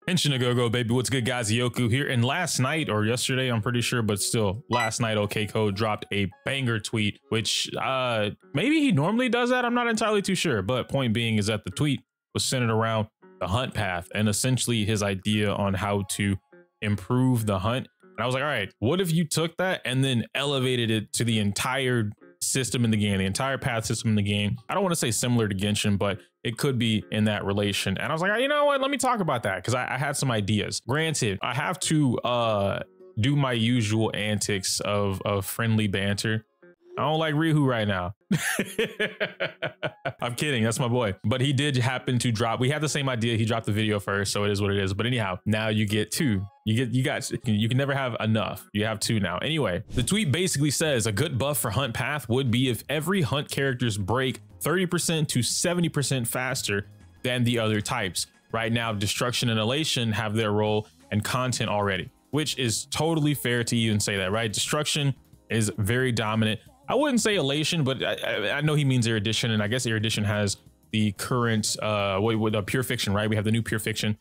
Henshin a go baby, what's good guys? Yoku here, and last night or yesterday, I'm pretty sure, but still last night OkCode dropped a banger tweet, which maybe he normally does that, I'm not entirely too sure, but point being is that the tweet was centered around the hunt path and essentially his idea on how to improve the hunt. And I was like, all right, what if you took that and then elevated it to the entire system in the game, the entire path system in the game? I don't want to say similar to Genshin, but it could be in that relation. And I was like, oh, you know what, let me talk about that, because I had some ideas. Granted, I have to do my usual antics of friendly banter. I don't like Rihu right now. I'm kidding, that's my boy. But he did happen to drop, we had the same idea, he dropped the video first, so it is what it is. But anyhow, now you get two. You can never have enough. You have two now. Anyway, the tweet basically says a good buff for hunt path would be if every hunt characters break 30% to 70% faster than the other types. Right now, destruction and elation have their role and content already, which is totally fair to even say that, right? Destruction is very dominant. I wouldn't say elation, but I know he means erudition, and I guess erudition has the current with pure fiction, right? We have the new pure fiction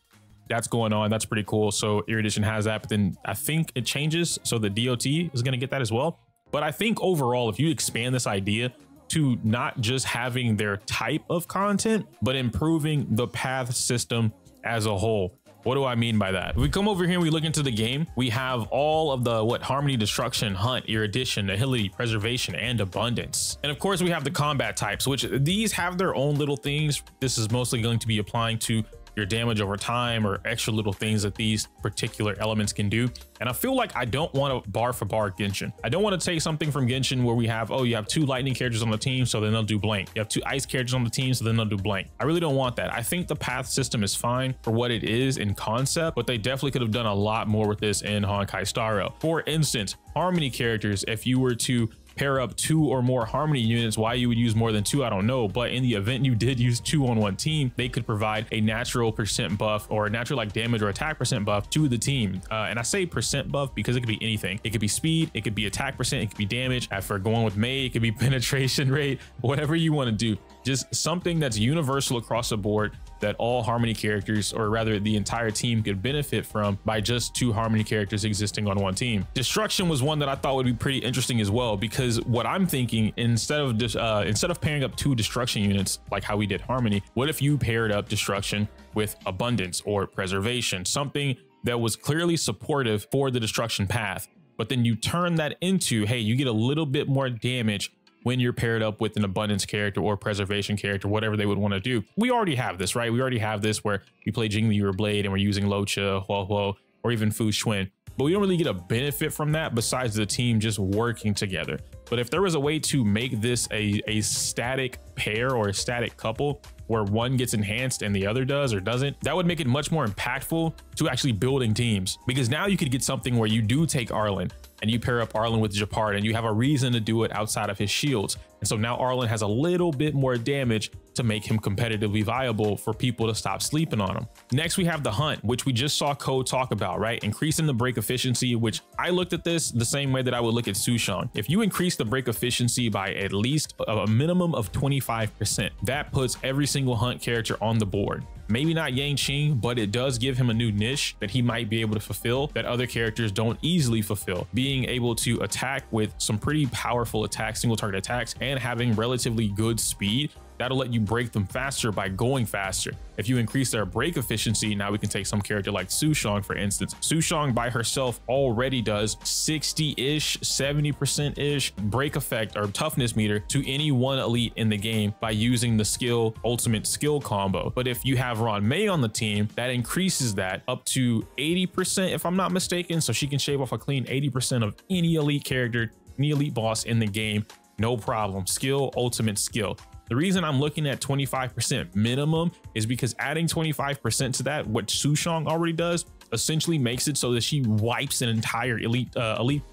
that's going on. That's pretty cool. So erudition has that, but then I think it changes, so the DOT is going to get that as well. But I think overall, if you expand this idea to not just having their type of content, but improving the path system as a whole. What do I mean by that? If we come over here and we look into the game, we have all of the harmony, destruction, hunt, erudition, agility, preservation, and abundance. And of course we have the combat types, which these have their own little things. This is mostly going to be applying to your damage over time or extra little things that these particular elements can do. And I feel like I don't want to bar for bar Genshin. I don't want to take something from Genshin where we have, oh, you have two lightning characters on the team, so then they'll do blank. You have two ice characters on the team, so then they'll do blank. I really don't want that. I think the path system is fine for what it is in concept, but they definitely could have done a lot more with this in Honkai Star Rail. For instance, harmony characters, if you were to pair up two or more harmony units, why you would use more than two, I don't know. But in the event you did use two on one team, they could provide a natural percent buff or a natural like damage or attack percent buff to the team. And I say percent buff because it could be anything. It could be speed, it could be attack percent, it could be damage. For going with Mei, it could be penetration rate, whatever you want to do. Just something that's universal across the board that all harmony characters, or rather the entire team, could benefit from by just two harmony characters existing on one team. Destruction was one that I thought would be pretty interesting as well, because what I'm thinking, instead of pairing up two destruction units like how we did harmony, what if you paired up destruction with abundance or preservation, something that was clearly supportive for the destruction path, but then you turn that into, hey, you get a little bit more damage when you're paired up with an abundance character or preservation character, whatever they would want to do. We already have this, right? We already have this where we play Jingli or Blade and we're using Locha, Huohuo, or even Fu Xuan, but we don't really get a benefit from that besides the team just working together. But if there was a way to make this a static pair or a static couple where one gets enhanced and the other does or doesn't, that would make it much more impactful to actually building teams. Because now you could get something where you do take Arlen and you pair up Arlen with Japard and you have a reason to do it outside of his shields. And so now Arlen has a little bit more damage to make him competitively viable for people to stop sleeping on him. Next, we have the hunt, which we just saw Code talk about, right? Increasing the break efficiency, which I looked at this the same way that I would look at Sushang. If you increase the break efficiency by at least a minimum of 25%, that puts every single hunt character on the board. Maybe not Yang Qing, but it does give him a new niche that he might be able to fulfill that other characters don't easily fulfill. Being able to attack with some pretty powerful attacks, single target attacks, and having relatively good speed, that'll let you break them faster by going faster. If you increase their break efficiency, now we can take some character like Sushang, for instance. Sushang by herself already does 60-ish, 70%-ish break effect or toughness meter to any one elite in the game by using the ultimate skill combo. But if you have Ron Mei on the team, that increases that up to 80%, if I'm not mistaken. So she can shave off a clean 80% of any elite character, any elite boss in the game, no problem. Skill, ultimate skill. The reason I'm looking at 25% minimum is because adding 25% to that, what Sushang already does, essentially makes it so that she wipes an entire elite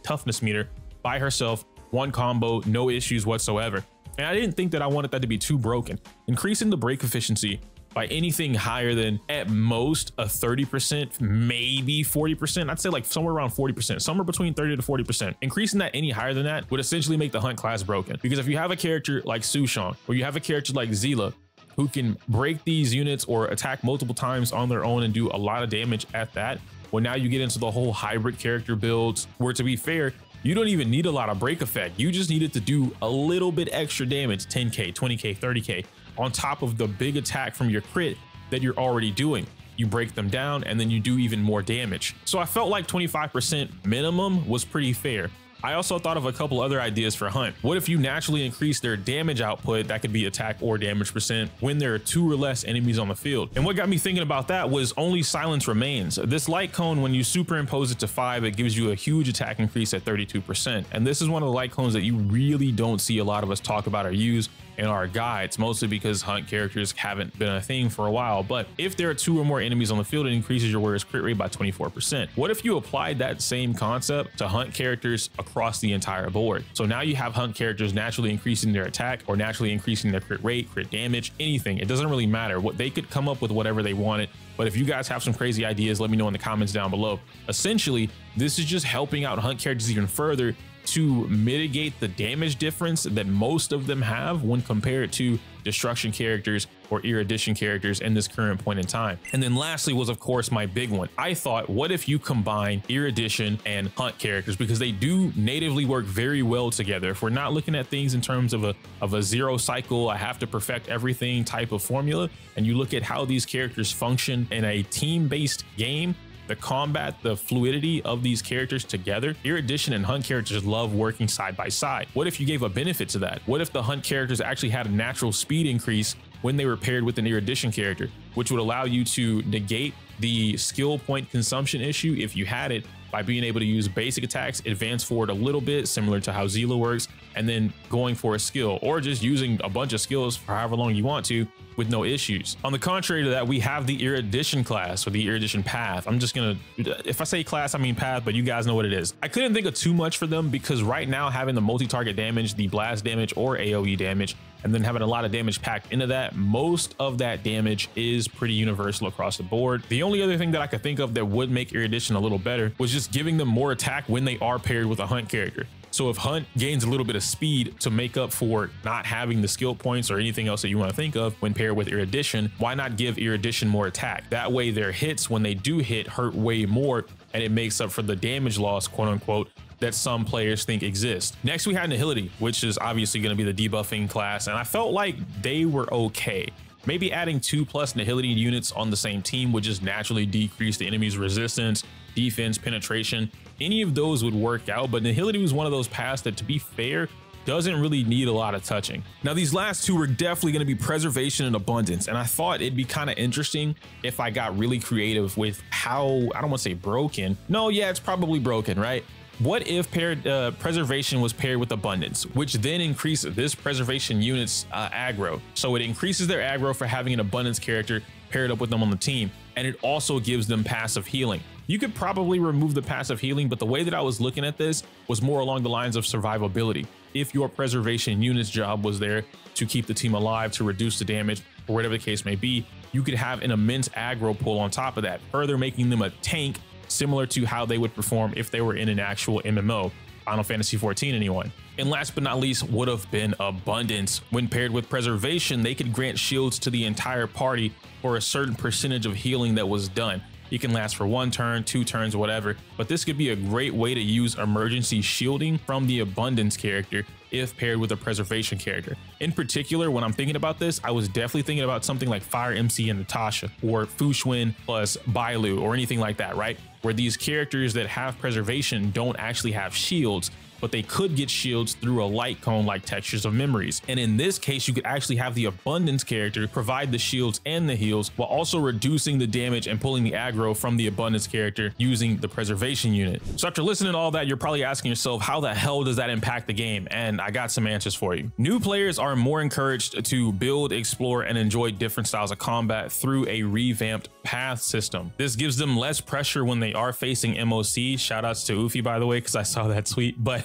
toughness meter by herself, one combo, no issues whatsoever. And I didn't think that I wanted that to be too broken. Increasing the break efficiency by anything higher than at most a 30%, maybe 40%. I'd say like somewhere around 40%, somewhere between 30 to 40%. Increasing that any higher than that would essentially make the hunt class broken. Because if you have a character like Sushang, or you have a character like Zila, who can break these units or attack multiple times on their own and do a lot of damage at that. Well, now you get into the whole hybrid character builds where, to be fair, you don't even need a lot of break effect. You just need it to do a little bit extra damage, 10K, 20K, 30K, on top of the big attack from your crit that you're already doing. You break them down and then you do even more damage. So I felt like 25% minimum was pretty fair. I also thought of a couple other ideas for Hunt. What if you naturally increase their damage output, that could be attack or damage percent, when there are 2 or less enemies on the field? And what got me thinking about that was only silence remains. This light cone, when you superimpose it to 5, it gives you a huge attack increase at 32%. And this is one of the light cones that you really don't see a lot of us talk about or use in our guides, mostly because Hunt characters haven't been a thing for a while. But if there are 2 or more enemies on the field, it increases your warrior's crit rate by 24%. What if you applied that same concept to Hunt characters across the entire board? So now you have Hunt characters naturally increasing their attack or naturally increasing their crit rate, crit damage, anything. It doesn't really matter. What they could come up with whatever they wanted. But if you guys have some crazy ideas, let me know in the comments down below. Essentially, this is just helping out Hunt characters even further to mitigate the damage difference that most of them have when compared to destruction characters or erudition characters in this current point in time. And then lastly was, of course, my big one. I thought, what if you combine erudition and Hunt characters, because they do natively work very well together. If we're not looking at things in terms of a 0 cycle, I have to perfect everything type of formula, and you look at how these characters function in a team-based game, the combat, the fluidity of these characters together, erudition and Hunt characters love working side by side. What if you gave a benefit to that? What if the Hunt characters actually had a natural speed increase when they were paired with an erudition character, which would allow you to negate the skill point consumption issue if you had it, by being able to use basic attacks, advance forward a little bit, similar to how Zila works, and then going for a skill, or just using a bunch of skills for however long you want to with no issues. On the contrary to that, we have the erudition class, or the erudition path. I'm just gonna, if I say class, I mean path, but you guys know what it is. I couldn't think of too much for them because right now having the multi-target damage, the blast damage or AoE damage, and then having a lot of damage packed into that, most of that damage is pretty universal across the board. The only other thing that I could think of that would make erudition a little better was just giving them more attack when they are paired with a Hunt character. So if Hunt gains a little bit of speed to make up for not having the skill points or anything else that you want to think of when paired with erudition, why not give erudition more attack? That way their hits, when they do hit, hurt way more, and it makes up for the damage loss, quote unquote, that some players think exists. Next, we had Nihility, which is obviously going to be the debuffing class, and I felt like they were okay. Maybe adding 2+ Nihility units on the same team would just naturally decrease the enemy's resistance, defense, penetration. Any of those would work out, but Nihility was one of those paths that, to be fair, doesn't really need a lot of touching. Now, these last two were definitely going to be Preservation and Abundance, and I thought it'd be kind of interesting if I got really creative with how, I don't want to say broken. No, yeah, it's probably broken, right? What if Preservation was paired with Abundance, which then increases this Preservation unit's aggro? So it increases their aggro for having an Abundance character paired up with them on the team, and it also gives them passive healing. You could probably remove the passive healing, but the way that I was looking at this was more along the lines of survivability. If your Preservation unit's job was there to keep the team alive, to reduce the damage, or whatever the case may be, you could have an immense aggro pull on top of that, further making them a tank similar to how they would perform if they were in an actual MMO, Final Fantasy XIV anyone. And last but not least would have been Abundance. When paired with Preservation, they could grant shields to the entire party for a certain percentage of healing that was done. It can last for 1 turn, 2 turns, whatever, but this could be a great way to use emergency shielding from the Abundance character if paired with a Preservation character. In particular, when I'm thinking about this, I was definitely thinking about something like Fire MC and Natasha, or Fushwin plus Bailu, or anything like that, right? Where these characters that have Preservation don't actually have shields, but they could get shields through a light cone like Textures of Memories. And in this case, you could actually have the Abundance character provide the shields and the heals while also reducing the damage and pulling the aggro from the Abundance character using the Preservation unit. So after listening to all that, you're probably asking yourself, how the hell does that impact the game? And I got some answers for you. New players are more encouraged to build, explore, and enjoy different styles of combat through a revamped path system. This gives them less pressure when they are facing MOC. Shoutouts to Ufi, by the way, because I saw that tweet, but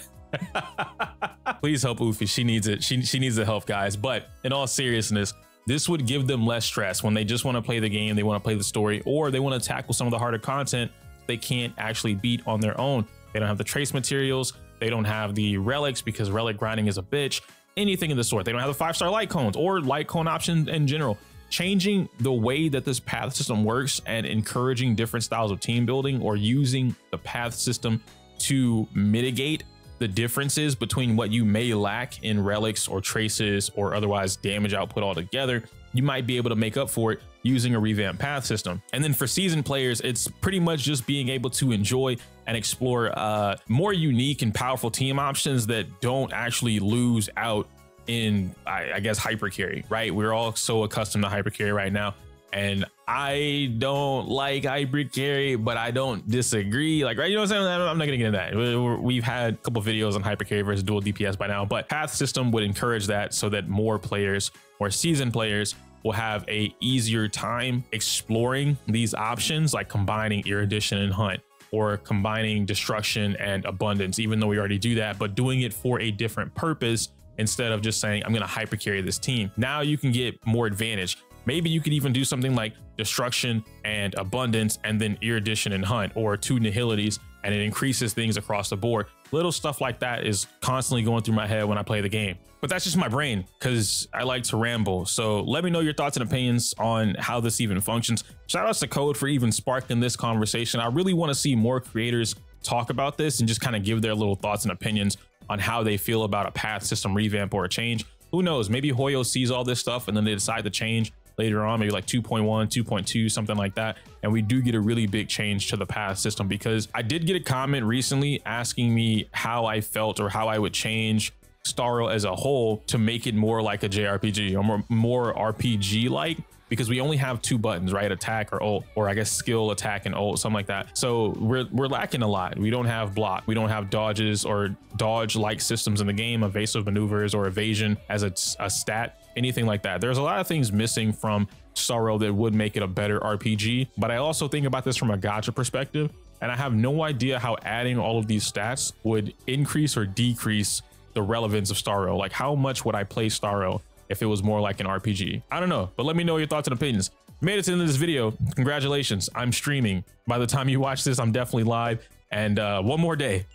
please help Ufi. She needs it. She needs the help, guys. But in all seriousness, this would give them less stress when they just want to play the game, they want to play the story, or they want to tackle some of the harder content they can't actually beat on their own. They don't have the trace materials. They don't have the relics because relic grinding is a bitch. anything of the sort. They don't have the 5-star light cones or light cone option in general. Changing the way that this path system works and encouraging different styles of team building, or using the path system to mitigate the differences between what you may lack in relics or traces or otherwise damage output altogether, you might be able to make up for it using a revamped path system. And then for seasoned players, it's pretty much just being able to enjoy and explore more unique and powerful team options that don't actually lose out in, I guess, hyper carry, right? We're all so accustomed to hyper carry right now, and I don't like hyper carry, but I don't disagree. Like, right, you know what I'm saying? I'm not gonna get into that. We've had a couple videos on hyper carry versus dual DPS by now, but path system would encourage that so that more players, more seasoned players, will have a easier time exploring these options, like combining erudition and hunt, or combining destruction and abundance, even though we already do that, but doing it for a different purpose instead of just saying, I'm going to hyper carry this team. Now you can get more advantage. Maybe you could even do something like destruction and abundance and then erudition and hunt, or 2 nihilities, and it increases things across the board. Little stuff like that is constantly going through my head when I play the game. But that's just my brain, because I like to ramble. So let me know your thoughts and opinions on how this even functions. Shout outs to Code for even sparking this conversation. I really want to see more creators talk about this and just kind of give their little thoughts and opinions on how they feel about a path system revamp or a change. Who knows? Maybe Hoyo sees all this stuff and then they decide to change later on, maybe like 2.1, 2.2, something like that. And we do get a really big change to the path system, because I did get a comment recently asking me how I felt or how I would change Star Rail as a whole to make it more like a JRPG, or more RPG like, because we only have 2 buttons, right? Attack or ult, or I guess skill, attack, and ult, something like that. So we're lacking a lot. We don't have block. We don't have dodges or dodge-like systems in the game, evasive maneuvers or evasion as a stat, anything like that. There's a lot of things missing from Star Rail that would make it a better RPG. But I also think about this from a gacha perspective, and I have no idea how adding all of these stats would increase or decrease the relevance of Star Rail. Like, how much would I play Star Rail if it was more like an RPG? I don't know, but let me know your thoughts and opinions. Made it to the end of this video. Congratulations, I'm streaming. By the time you watch this, I'm definitely live. And one more day.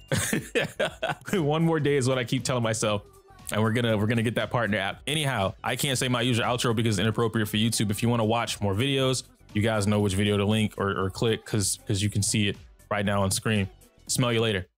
One more day is what I keep telling myself. And we're gonna get that partner app. Anyhow, I can't say my usual outro because it's inappropriate for YouTube. If you want to watch more videos, you guys know which video to link or click, because you can see it right now on screen. Smell you later.